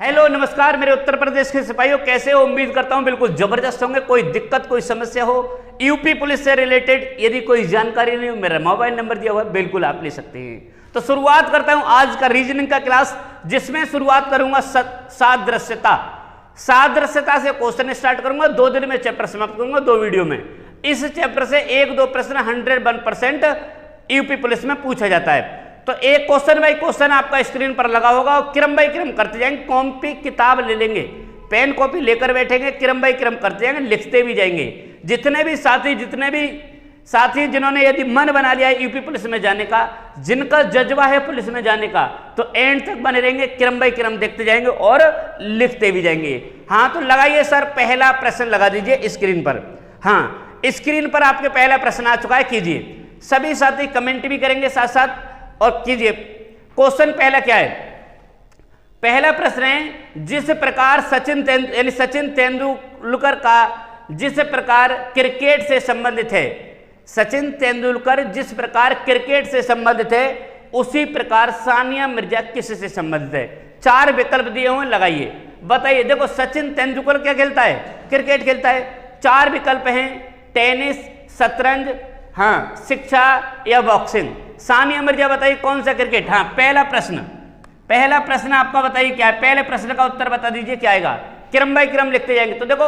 Hello नमस्कार मेरे उत्तर प्रदेश के सिपाहियों, कैसे हो? उम्मीद करता हूं बिल्कुल जबरदस्त होंगे। कोई दिक्कत कोई समस्या हो यूपी पुलिस से रिलेटेड, यदि कोई जानकारी नहीं हो, मेरा मोबाइल नंबर दिया हुआ है, बिल्कुल आप ले सकते हैं। तो शुरुआत करता हूं आज का रीजनिंग का क्लास, जिसमें शुरुआत करूंगा सादृश्यता। सादृश्यता से क्वेश्चन स्टार्ट करूंगा। 2 दिन में चैप्टर समाप्त करूंगा, 2 वीडियो में। इस चैप्टर से 1-2 प्रश्न 101% यूपी पुलिस में पूछा जाता है। तो एक क्वेश्चन बाई क्वेश्चन आपका स्क्रीन पर लगा होगा और क्रम बाई क्रम करते जाएंगे। कॉपी किताब ले लेंगे, पेन कॉपी लेकर बैठेंगे, क्रम बाई क्रम करते जाएंगे, लिखते भी जाएंगे। जितने भी साथी जिन्होंने यदि मन बना लिया है यूपी पुलिस में जाने का, जिनका जज्बा है पुलिस में जाने का, तो एंड तक बने रहेंगे, क्रम बाई क्रम देखते जाएंगे और लिखते भी जाएंगे। हाँ तो लगाइए सर, पहला प्रश्न लगा दीजिए स्क्रीन पर। हाँ स्क्रीन पर आपके पहला प्रश्न आ चुका है, कीजिए। सभी साथी कमेंट भी करेंगे साथ साथ और कीजिए। क्वेश्चन पहला क्या है? पहला प्रश्न है, जिस प्रकार सचिन तेंदुलकर का जिस प्रकार क्रिकेट से संबंधित है, सचिन तेंदुलकर जिस प्रकार क्रिकेट से संबंधित है, उसी प्रकार सानिया मिर्जा किससे संबंधित है? 4 विकल्प दिए हुए, लगाइए, बताइए। देखो सचिन तेंदुलकर क्या खेलता है? क्रिकेट खेलता है। 4 विकल्प हैं, टेनिस, शतरंज, हाँ शिक्षा या बॉक्सिंग। सानिया मिर्जा बताइए कौन सा क्रिकेट? हाँ पहला प्रश्न आपका बताइए क्या है? पहले प्रश्न का उत्तर बता दीजिए क्या आएगा। क्रम बाई क्रम लिखते जाएंगे। तो देखो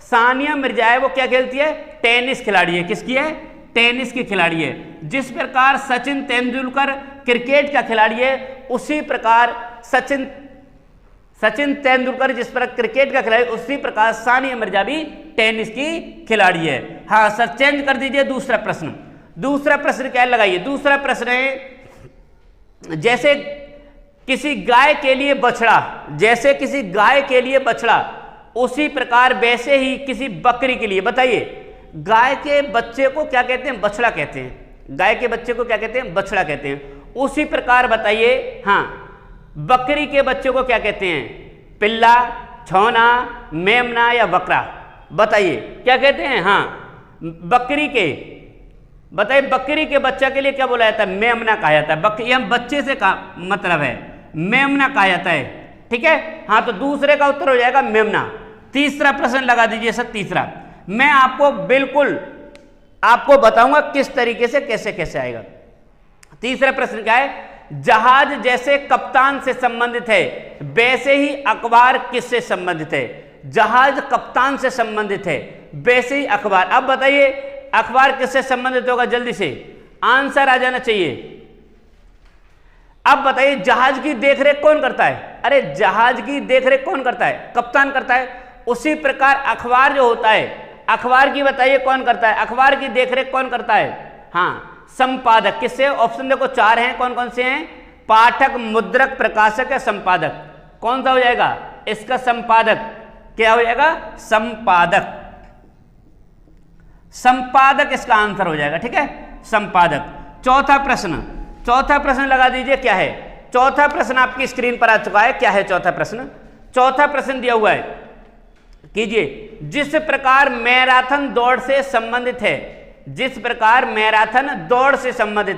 सानिया मिर्जा है वो क्या खेलती है? टेनिस खिलाड़ी है। किसकी है? टेनिस की खिलाड़ी है। जिस प्रकार सचिन तेंदुलकर क्रिकेट का खिलाड़ी है, उसी प्रकार सचिन तेंदुलकर जिस पर क्रिकेट का खिलाड़ी, उसी प्रकार सानिया मिर्जा भी टेनिस की खिलाड़ी है। हाँ सर चेंज कर दीजिए। दूसरा प्रश्न क्या लगाइए? दूसरा प्रश्न है, जैसे किसी गाय के लिए बछड़ा, उसी प्रकार वैसे ही किसी बकरी के लिए, बताइए। गाय के बच्चे को क्या कहते हैं? बछड़ा कहते हैं। गाय के बच्चे को क्या कहते हैं? बछड़ा कहते हैं। उसी प्रकार बताइए, हाँ बकरी के बच्चे को क्या कहते हैं? पिल्ला, छौना, मेमना या बकरा? बताइए क्या कहते हैं? हाँ बकरी के बच्चा के लिए क्या बोला जाता है? मेमना कहा जाता है। यह बच्चे से का मतलब है, मेमना कहा जाता है। ठीक है, हाँ तो दूसरे का उत्तर हो जाएगा मेमना। तीसरा प्रश्न लगा दीजिए सर। तीसरा मैं आपको बताऊंगा किस तरीके से कैसे आएगा। तीसरा प्रश्न क्या है? जहाज जैसे कप्तान से संबंधित है, वैसे ही अखबार किससे संबंधित है? जहाज कप्तान से संबंधित है, वैसे ही अखबार। अब बताइए अखबार किससे संबंधित होगा? जल्दी से आंसर आ जाना चाहिए। अब बताइए जहाज की देखरेख कौन करता है? अरे जहाज की देखरेख कौन करता है? कप्तान करता है। उसी प्रकार अखबार जो होता है, अखबार की बताइए कौन करता है? अखबार की देखरेख कौन करता है? हाँ संपादक। किससे? ऑप्शन देखो 4 हैं, कौन कौन से हैं? पाठक, मुद्रक, प्रकाशक या संपादक। कौन सा हो जाएगा इसका? संपादक। क्या हो जाएगा? संपादक इसका आंसर हो जाएगा। ठीक है, संपादक। चौथा प्रश्न लगा दीजिए क्या है? चौथा प्रश्न आपकी स्क्रीन पर आ चुका है। क्या है चौथा प्रश्न दिया हुआ है, कीजिए। जिस प्रकार मैराथन दौड़ से संबंधित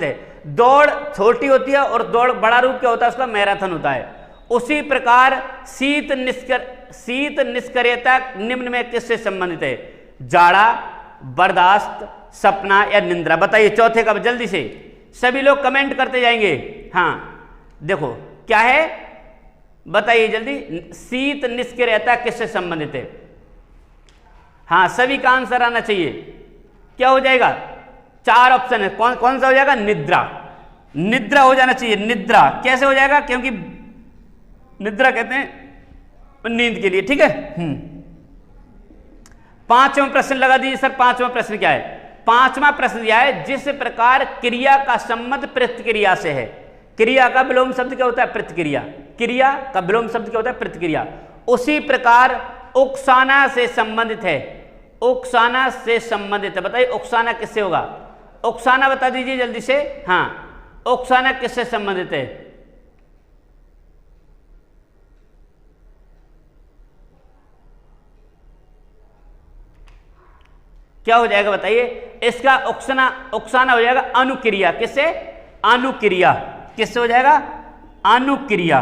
है, दौड़ छोटी होती है और दौड़ बड़ा रूप क्या होता है उसका? मैराथन होता है। उसी प्रकार शीत निष्क्रियता निम्न में किससे संबंधित है? जाड़ा, बर्दाश्त, सपना या निंद्रा? बताइए चौथे का, जल्दी से सभी लोग कमेंट करते जाएंगे। हाँ देखो क्या है, बताइए जल्दी। शीत निष्क्रियता किससे संबंधित है? हाँ सभी का आंसर आना चाहिए। क्या हो जाएगा? 4 ऑप्शन है, कौन सा हो जाएगा? निद्रा हो जाना चाहिए। निद्रा कैसे हो जाएगा? क्योंकि निद्रा कहते हैं नींद के लिए। ठीक है। 5वां प्रश्न लगा दीजिए सर। 5वां प्रश्न क्या है? 5वां प्रश्न यह है, जिस प्रकार क्रिया का संबंध प्रतिक्रिया से है। क्रिया का विलोम शब्द क्या होता है? प्रतिक्रिया। क्रिया का विलोम शब्द क्या होता है? प्रतिक्रिया। उसी प्रकार उकसाना से संबंधित है। बताइए उकसाना किससे होगा? उकसाना बता दीजिए जल्दी से। हाँ उकसाना किससे संबंधित है? क्या हो जाएगा बताइए? इसका उकसाना हो जाएगा अनुक्रिया। किससे? अनुक्रिया। किससे हो जाएगा? अनुक्रिया।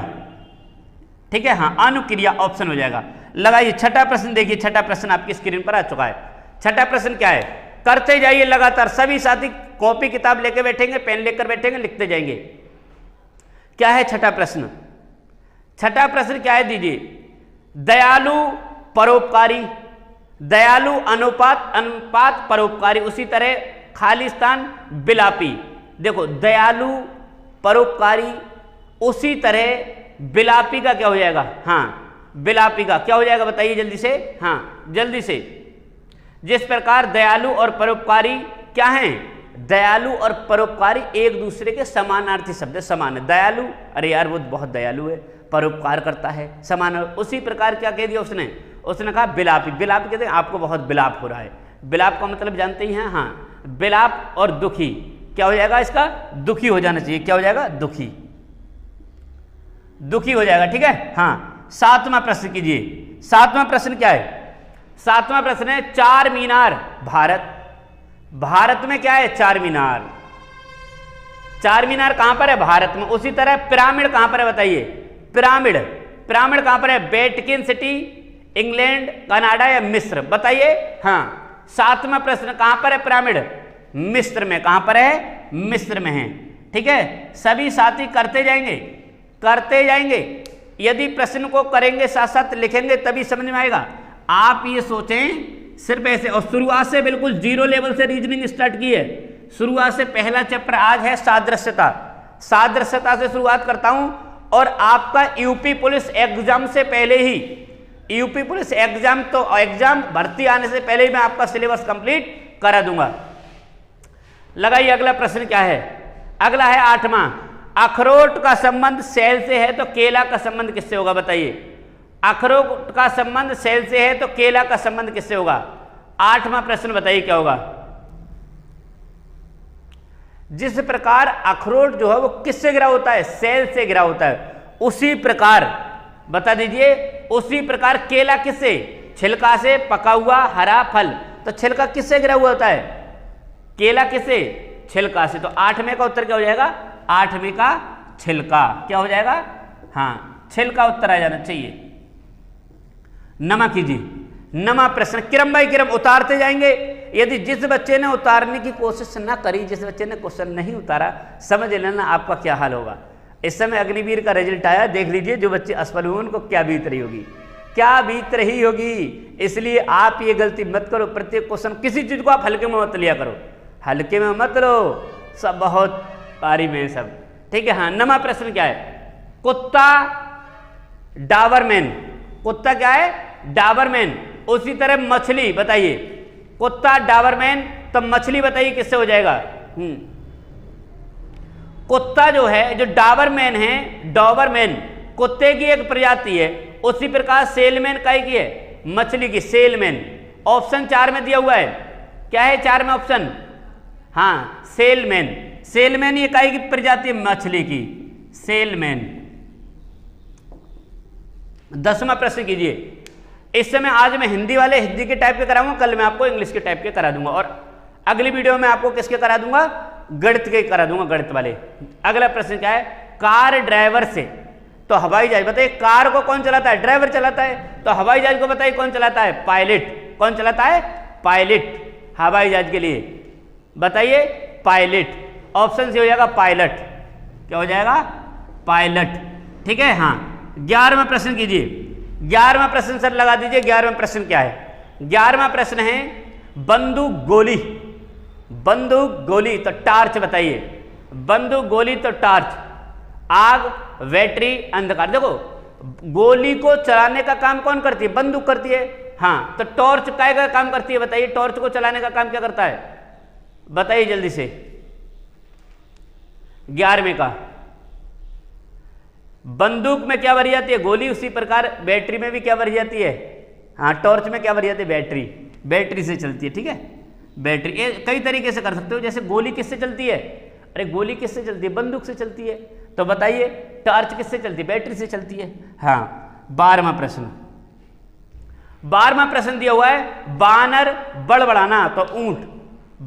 ठीक है, हाँ अनुक्रिया ऑप्शन हो जाएगा। लगाइए छठा प्रश्न, देखिए छठा प्रश्न आपकी स्क्रीन पर आ चुका है। छठा प्रश्न क्या है, करते जाइए लगातार, सभी साथी कॉपी किताब लेके बैठेंगे, पेन लेकर बैठेंगे, लिखते जाएंगे। क्या है छठा प्रश्न? छठा प्रश्न क्या है दीजिए, दयालु परोपकारी, दयालु अनुपात परोपकारी, उसी तरह खाली स्थान विलापी। देखो दयालु परोपकारी, उसी तरह विलापी का क्या हो जाएगा, हाँ विलापी का क्या हो जाएगा बताइए जल्दी से, हाँ जल्दी से। जिस प्रकार दयालु और परोपकारी क्या हैं, दयालु और परोपकारी एक दूसरे के समानार्थी शब्द, समान है। दयालु, अरे यार वो बहुत दयालु है, परोपकार करता है, समान। उसी प्रकार क्या कह दिया उसने, उसने कहा विलापी। विलाप कहते हैं आपको बहुत विलाप हो रहा है, विलाप का मतलब जानते ही हैं, हाँ विलाप और दुखी क्या हो जाएगा इसका, दुखी हो जाना चाहिए, क्या हो जाएगा दुखी, दुखी हो जाएगा, ठीक है। हाँ सातवां प्रश्न कीजिए, सातवां प्रश्न क्या है, सातवां प्रश्न है चार मीनार भारत, भारत में क्या है चार मीनार, चार मीनार कहां पर है भारत में। उसी तरह पिरामिड कहां पर है बताइए, पिरामिड, पिरामिड कहां पर है, वेटिकन सिटी, इंग्लैंड, कनाडा या मिस्र, बताइए। हाँ सातवां प्रश्न कहां पर है पिरामिड, मिस्र में, कहां पर है मिस्र में है, ठीक है। सभी साथी करते जाएंगे, करते जाएंगे, यदि प्रश्न को करेंगे साथ साथ लिखेंगे तभी समझ में आएगा। आप ये सोचें सिर्फ ऐसे, और शुरुआत से बिल्कुल जीरो लेवल से रीजनिंग स्टार्ट की है, शुरुआत से पहला चैप्टर आज है सादृश्यता, सादृश्यता से शुरुआत करता हूं। और आपका यूपी पुलिस एग्जाम से पहले ही, यूपी पुलिस एग्जाम तो एग्जाम भर्ती आने से पहले ही मैं आपका सिलेबस कंप्लीट करा दूंगा। लगाइए अगला प्रश्न क्या है, अगला है आठवां, अखरोट का संबंध सेल से है तो केला का संबंध किससे होगा बताइए। अखरोट का संबंध सेल से है तो केला का संबंध किससे होगा। आठवां प्रश्न बताइए क्या होगा। जिस प्रकार अखरोट जो है वो किससे गिरा होता है, सेल से गिरा होता है, उसी प्रकार बता दीजिए, उसी प्रकार केला किससे, छिलका से, पका हुआ हरा फल, तो छिलका किससे गिरा हुआ होता है, केला किससे, छिलका से। तो आठवें का उत्तर क्या हो जाएगा, आठवें का छिलका, क्या हो जाएगा, हाँ छिलका उत्तर आ जाना चाहिए। नमा कीजिए, नमा प्रश्न क्रम बाई क्रम उतारते जाएंगे। यदि जिस बच्चे ने उतारने की कोशिश ना करी, जिस बच्चे ने क्वेश्चन नहीं उतारा, समझ लेना आपका क्या हाल होगा। इस समय अग्निवीर का रिजल्ट आया, देख लीजिए जो बच्चे असफल हुए उनको क्या बीत रही होगी, क्या बीत रही होगी। इसलिए आप ये गलती मत करो, प्रत्येक क्वेश्चन किसी चीज को आप हल्के में मत लिया करो, हल्के में मत लो, सब बहुत पारी में सब, ठीक है। हाँ नमा प्रश्न क्या है, कुत्ता डाबरमैन, कुत्ता क्या है डाबरमैन, उसी तरह मछली बताइए, कुत्ता डाबरमैन, तो मछली बताइए किससे हो जाएगा। कुत्ता जो है, जो डाबरमैन है, डॉबरमैन कुत्ते की एक प्रजाति है, उसी प्रकार सेलमैन काय की है, मछली की, सेलमैन। ऑप्शन 4 में दिया हुआ है, क्या है 4 में ऑप्शन, हाँ सेलमैन, सेलमैन ये काय की प्रजाति है, मछली की, सेलमैन। 10वां प्रश्न कीजिए। इस समय आज मैं हिंदी वाले हिंदी के टाइप के कराऊंगा, कल मैं आपको इंग्लिश के टाइप के करा दूंगा, और अगली वीडियो में आपको किसके करा दूंगा, गणित के करा दूंगा, गणित वाले। अगला प्रश्न क्या है, कार ड्राइवर से तो हवाई जहाज, बताइए कार को कौन चलाता है, ड्राइवर चलाता है, तो हवाई जहाज को बताइए कौन चलाता है, पायलट, कौन चलाता है, पायलट, हवाई जहाज के लिए बताइए पायलट, ऑप्शन से हो जाएगा पायलट, क्या हो जाएगा पायलट, ठीक है। हाँ 11वां प्रश्न कीजिए, 11वां प्रश्न सर लगा दीजिए, 11वां प्रश्न क्या है, 11वां प्रश्न है बंदूक गोली, बंदूक गोली तो टार्च बताइए, बंदूक गोली तो टार्च, आग, बैटरी, अंधकार। देखो गोली को चलाने का काम कौन करती है, बंदूक करती है, हाँ तो टॉर्च काय का काम करती है बताइए, टॉर्च को चलाने का काम क्या करता है बताइए जल्दी से, 11वें का। बंदूक में क्या भरी जाती है, गोली, उसी प्रकार बैटरी में भी क्या भरी जाती है, हाँ टॉर्च में क्या भरी जाती है, बैटरी, बैटरी से चलती है, ठीक है। बैटरी कई तरीके से कर सकते हो, जैसे गोली किससे चलती है, अरे गोली किससे चलती है, बंदूक से चलती है, तो बताइए टॉर्च किससे चलती है, बैटरी से चलती है। हाँ 12वां प्रश्न, 12वां प्रश्न दिया हुआ है बानर बड़बड़ाना, तो ऊंट,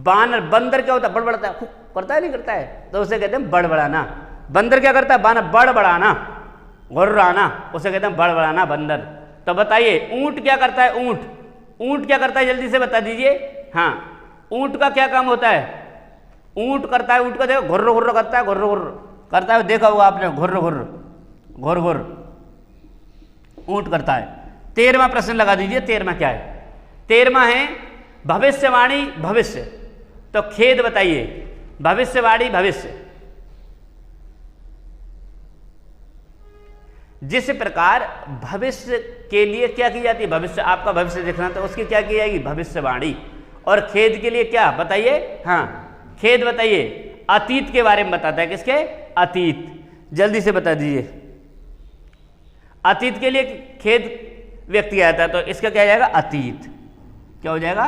बानर, बंदर क्या होता है, बड़बड़ाता है, करता है नहीं करता है, तो उसे कहते हैं बड़बड़ाना। बंदर क्या करता है, बानर बड़बड़ाना, घुर्राना, उसे कहते हैं बड़बड़ाना, बंदर। तो बताइए ऊंट क्या करता है? ऊंट, ऊंट क्या करता है, जल्दी से बता दीजिए। हाँ, ऊंट का क्या काम होता है? ऊंट करता है, ऊंट का देखो घुर्र घुर्र करता है, घुर्र घुर्र करता है, देखा होगा आपने, घुर्र घुर्र घुर्र घुर्र ऊंट करता है। 13वां प्रश्न लगा दीजिए, 13वां क्या है? 13वां है भविष्यवाणी भविष्य। तो खेद बताइए, भविष्यवाणी भविष्य। जिस प्रकार भविष्य के लिए क्या की जाती है, भविष्य, आपका भविष्य देखना, तो उसकी क्या की जाएगी? भविष्यवाणी। और खेद के लिए क्या बताइए? हाँ, खेद बताइए अतीत के बारे में बताता है, किसके? अतीत। जल्दी से बता दीजिए, अतीत के लिए खेद व्यक्त किया जाता है, तो इसका क्या हो जाएगा? अतीत। क्या हो जाएगा?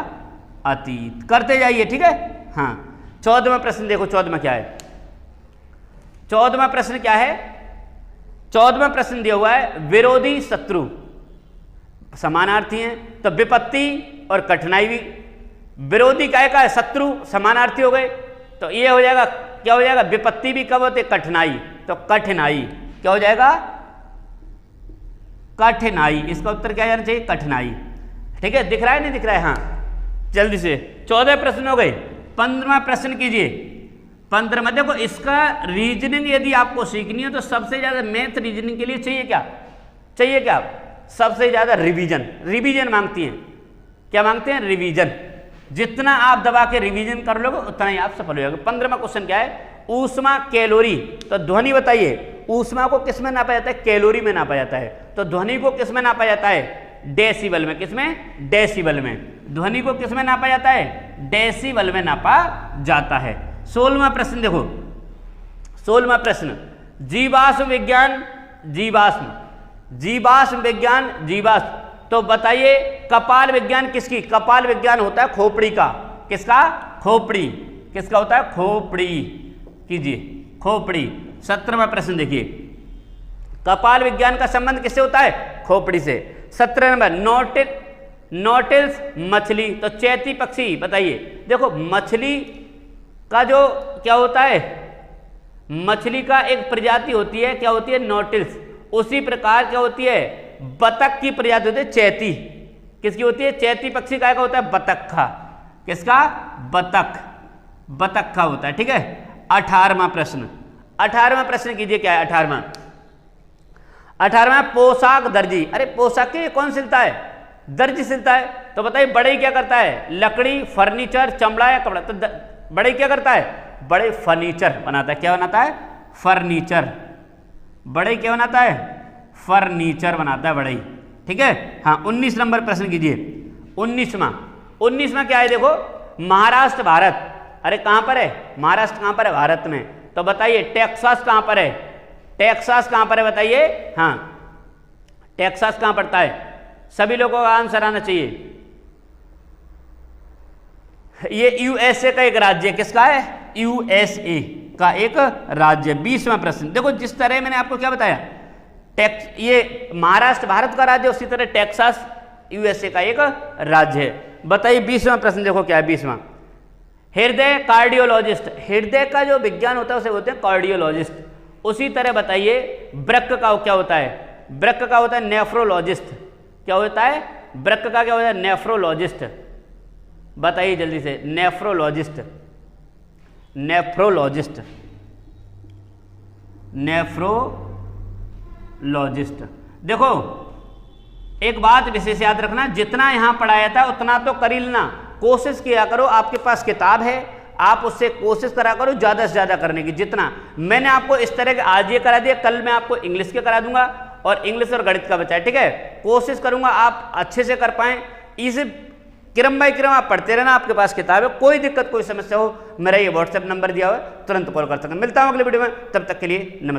अतीत। करते जाइए, ठीक है। हाँ, 14वां प्रश्न देखो, 14वां क्या है? 14वां प्रश्न क्या है? 14वां प्रश्न दिया हुआ है विरोधी शत्रु, समानार्थी हैं, तो विपत्ति और कठिनाई भी। विरोधी काय का है? शत्रु, समानार्थी हो गए, तो ये हो जाएगा, क्या हो जाएगा? विपत्ति भी कब होते? कठिनाई। तो कठिनाई क्या हो जाएगा? कठिनाई। इसका उत्तर क्या जाना चाहिए? कठिनाई। ठीक है, दिख रहा है नहीं दिख रहा है? हाँ, जल्दी से 14 प्रश्न हो गए। 15वां प्रश्न कीजिए। 15वां देखो, इसका रीजनिंग यदि आपको सीखनी है तो सबसे ज्यादा मैथ रीजनिंग के लिए चाहिए क्या? चाहिए क्या? सबसे ज्यादा रिवीजन। रिवीजन मांगती हैं, क्या मांगते हैं? रिवीजन। जितना आप दबा के रिवीजन कर लोगे उतना ही आप सफल हो जाओगे। 15वां क्वेश्चन क्या है? ऊष्मा कैलोरी। तो ध्वनि बताइए, ऊष्मा को किस में नापा जाता है? कैलोरी में नापा जाता है। तो ध्वनि को किस में नापा जाता है? डेसिबल में। किस में? डेसिबल में। ध्वनि को किस में नापा जाता है? डेसिबल में नापा जाता है। 16वां प्रश्न देखो, 16वां प्रश्न जीवाश्म विज्ञान, जीवाश्म, जीवाश्म विज्ञान, जीवाश्म। तो बताइए कपाल विज्ञान किसकी? कपाल विज्ञान होता है खोपड़ी का। किसका? खोपड़ी। किसका होता है? खोपड़ी। कीजिए, खोपड़ी। 17वां प्रश्न देखिए, कपाल विज्ञान का संबंध किससे होता है? खोपड़ी से। 17 नंबर नोटिल्स मछली। तो चैती पक्षी बताइए। देखो मछली का जो क्या होता है, मछली का एक प्रजाति होती है, क्या होती है? नोटिल्स। उसी प्रकार क्या होती है? बतख की प्रजाति होती है चैती। किसकी होती है? चैती पक्षी का होता है? बतख का। किसका? बतख, बतख का होता है। ठीक है। 18वां प्रश्न, 18वां प्रश्न कीजिए, क्या है 18वां? 18वां पोशाक दर्जी। अरे पोशाक के कौन सिलता है? दर्जी सिलता है। तो बताइए बढ़ई क्या करता है? लकड़ी, फर्नीचर, चमड़ा या कपड़ा? तो बढ़ई क्या करता है? बड़े फर्नीचर बनाता है। क्या बनाता है? फर्नीचर। बढ़ई क्या बनाता है? फर्नीचर बनाता है बढ़ई। ठीक है। हाँ, 19 नंबर प्रश्न कीजिए। 19वां क्या है? देखो महाराष्ट्र भारत। अरे कहां पर है? महाराष्ट्र कहां पर है? भारत में। तो बताइए टेक्सास कहां पर है? टेक्सास कहां पर है बताइए? हाँ, टेक्सास कहां पड़ता है? सभी लोगों का आंसर आना चाहिए। ये यूएसए का एक राज्य है। किसका है? यूएसए का एक राज्य। 20वां प्रश्न देखो, जिस तरह मैंने आपको क्या बताया, ये महाराष्ट्र भारत का राज्य, उसी तरह टेक्सास यूएसए का एक राज्य है। बताइए 20वां प्रश्न देखो क्या है? 20वां हृदय कार्डियोलॉजिस्ट। हृदय का जो विज्ञान होता है उसे बोलते हैं कार्डियोलॉजिस्ट। उसी तरह बताइए वृक्क का क्या होता है? वृक्क का होता है नेफ्रोलॉजिस्ट। क्या होता है? वृक्क का क्या होता है? नेफ्रोलॉजिस्ट। बताइए जल्दी से, नेफ्रोलॉजिस्ट, नेफ्रोलॉजिस्ट, नेफ्रोलॉजिस्ट। देखो एक बात विशेष याद रखना, जितना यहां पढ़ाया था उतना तो कर ही लेना, कोशिश किया करो। आपके पास किताब है, आप उससे कोशिश करा करो ज़्यादा से ज़्यादा करने की। जितना मैंने आपको इस तरह के आज ये करा दिया, कल मैं आपको इंग्लिश के करा दूंगा और इंग्लिश और गणित का बचा है। ठीक है, कोशिश करूंगा आप अच्छे से कर पाएं। इस क्रम बाय क्रम आप पढ़ते रहना, आपके पास किताब है। कोई दिक्कत कोई समस्या हो, मेरा ये व्हाट्सएप नंबर दिया हुआ है, तुरंत कॉल कर सकते हैं। मिलता हूं अगले वीडियो में, तब तक के लिए नमस्कार।